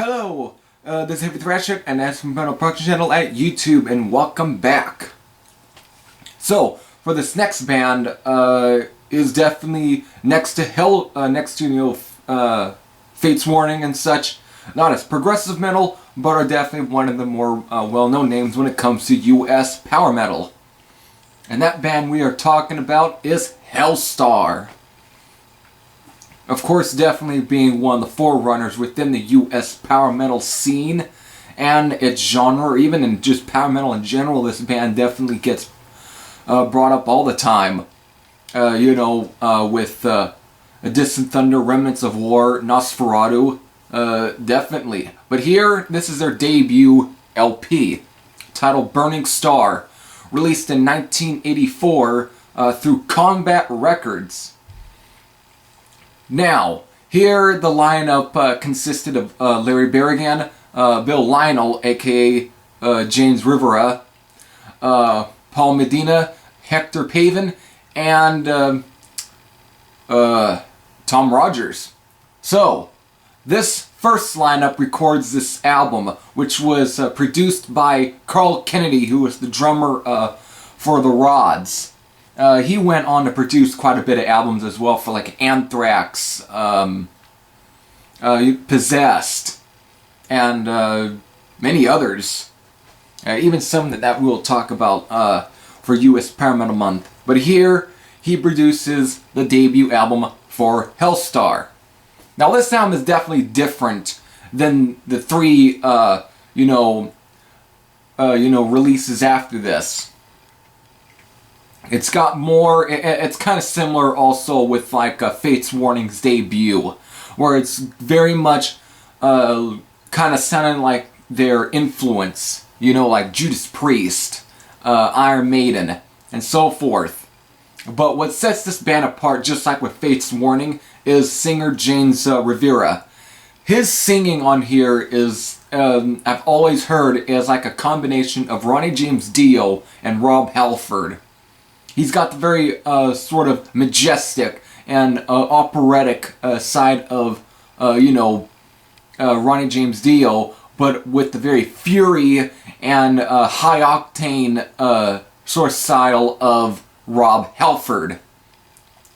Hello, this is Heavy Thrasher, and that's from my production channel at YouTube, and welcome back. So, for this next band, is definitely next to Fate's Warning and such. Not as progressive metal, but are definitely one of the more well-known names when it comes to US power metal. And that band we are talking about is Helstar. Of course, definitely being one of the forerunners within the US power metal scene and its genre, or even in just power metal in general, this band definitely gets brought up all the time. With A Distant Thunder, Remnants of War, Nosferatu, definitely. But here, this is their debut LP, titled Burning Star, released in 1984 through Combat Records. Now, here the lineup consisted of Larry Berrigan, Bill Lionel, aka James Rivera, Paul Medina, Hector Pavin, and Tom Rogers. So, this first lineup records this album, which was produced by Carl Kennedy, who was the drummer for the Rods. He went on to produce quite a bit of albums as well for like Anthrax, Possessed, and many others. Even some that we'll talk about for US Power Metal Month. But here, he produces the debut album for Helstar. Now this album is definitely different than the three, releases after this. It's got more, it's kind of similar also with like Fate's Warning's debut, where it's very much kind of sounding like their influence, like Judas Priest, Iron Maiden, and so forth. But what sets this band apart, just like with Fate's Warning, is singer James Rivera. His singing on here is, I've always heard, is like a combination of Ronnie James Dio and Rob Halford. He's got the very sort of majestic and operatic side of, Ronnie James Dio, but with the very fury and high-octane sort of style of Rob Halford.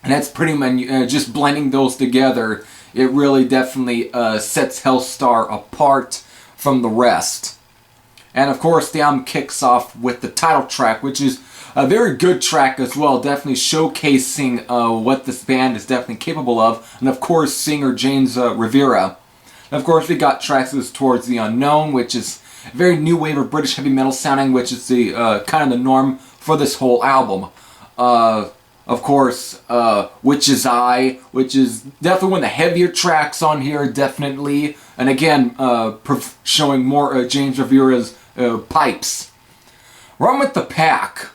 And that's pretty much just blending those together. It really definitely sets Helstar apart from the rest. And of course, the album kicks off with the title track, which is a very good track as well, definitely showcasing what this band is definitely capable of. And of course, singer James Rivera. And of course, we got tracks Towards the Unknown, which is very new wave of British heavy metal sounding, which is the kind of the norm for this whole album. Of course, Witch's Eye, which is definitely one of the heavier tracks on here, definitely. And again, showing more James Rivera's pipes. Run with the Pack.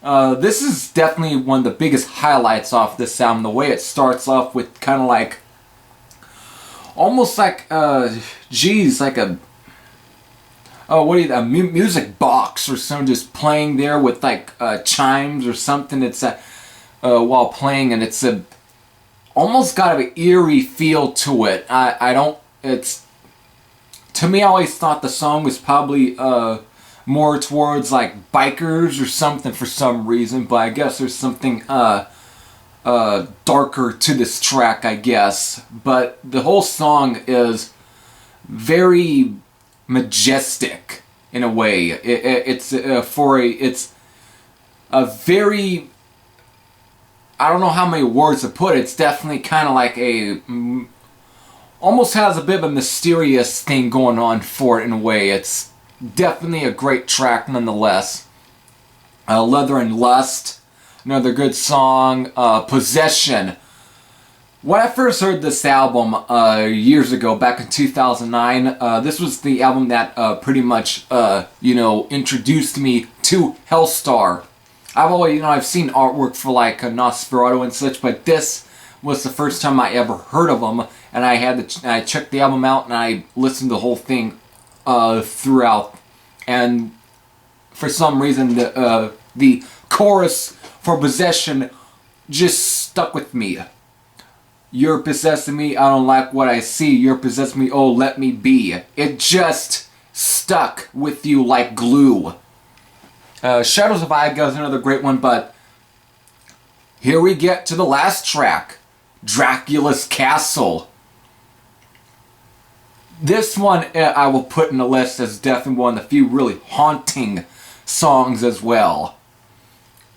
This is definitely one of the biggest highlights off this album. The way it starts off with kind of like, almost like, like a, a music box or something just playing there with like chimes or something. It's while playing, and it's almost got an eerie feel to it. To me, I always thought the song was probably more towards like bikers or something for some reason, but I guess there's something darker to this track, I guess. But the whole song is very majestic in a way. It's a very, I don't know how many words to put. It's definitely kind of like almost has a bit of a mysterious thing going on for it in a way. It's definitely a great track nonetheless. Leather and Lust, another good song. Possession. When I first heard this album years ago, back in 2009, this was the album that pretty much, introduced me to Helstar. I've always, I've seen artwork for like Nosferatu and such, but this was the first time I ever heard of them, and I checked the album out and I listened to the whole thing throughout, and for some reason the chorus for Possession just stuck with me. "You're possessing me, I don't like what I see. You're possessing me, oh let me be." It just stuck with you like glue. Shadows of Iga is another great one, but here we get to the last track, Dracula's Castle. This one I will put in the list as definitely one of the few really haunting songs as well.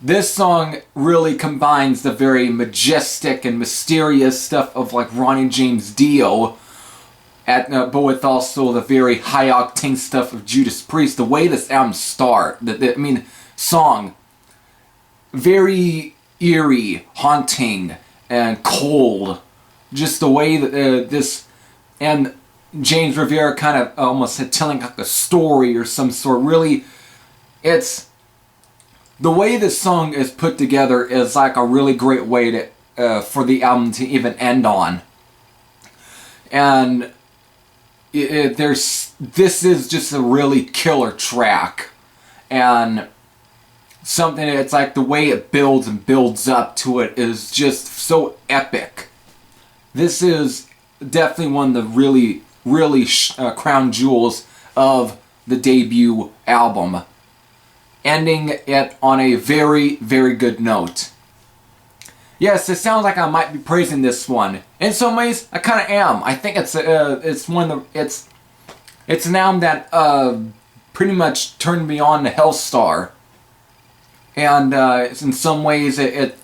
This song really combines the very majestic and mysterious stuff of like Ronnie James Dio, but with also the very high-octane stuff of Judas Priest. The way this album starts, song, very eerie, haunting, and cold. Just the way that and James Rivera kind of almost telling like a story or some sort. Really, it's the way this song is put together is like a really great way to for the album to even end on. And this is just a really killer track, and something it's like the way it builds and builds up to it is just so epic. This is definitely one of the really crown jewels of the debut album, ending it on a very good note. Yes, it sounds like I might be praising this one. In some ways, I kind of am. I think it's an album that pretty much turned me on to Helstar, and in some ways it's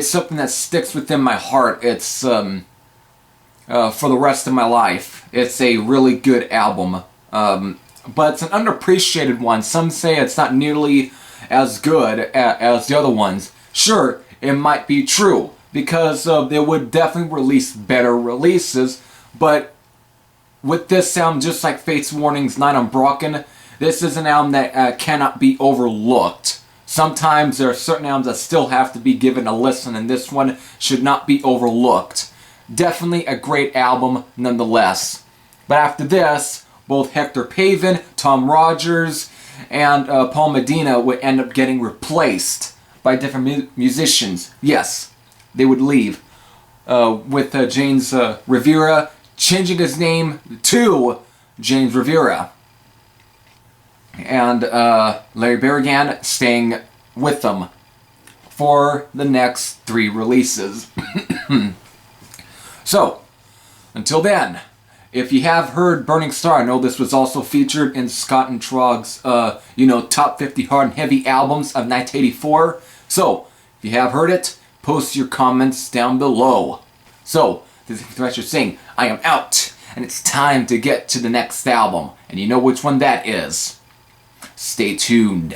something that sticks within my heart. It's for the rest of my life. It's a really good album, but it's an underappreciated one. Some say it's not nearly as good as the other ones. Sure, it might be true, because they would definitely release better releases, but with this album, just like Fate's Warning's Night Unbroken, this is an album that cannot be overlooked. Sometimes there are certain albums that still have to be given a listen, and this one should not be overlooked. Definitely a great album nonetheless. But after this, both Hector Pavin, Tom Rogers, and Paul Medina would end up getting replaced by different musicians. Yes, they would leave. With James Rivera changing his name to James Rivera. And Larry Berrigan staying with them for the next 3 releases. So, until then, if you have heard Burning Star, I know this was also featured in Scott and Trog's, top 50 hard and heavy albums of 1984. So, if you have heard it, post your comments down below. So, this is Thrasher saying, I am out, and it's time to get to the next album. And you know which one that is. Stay tuned.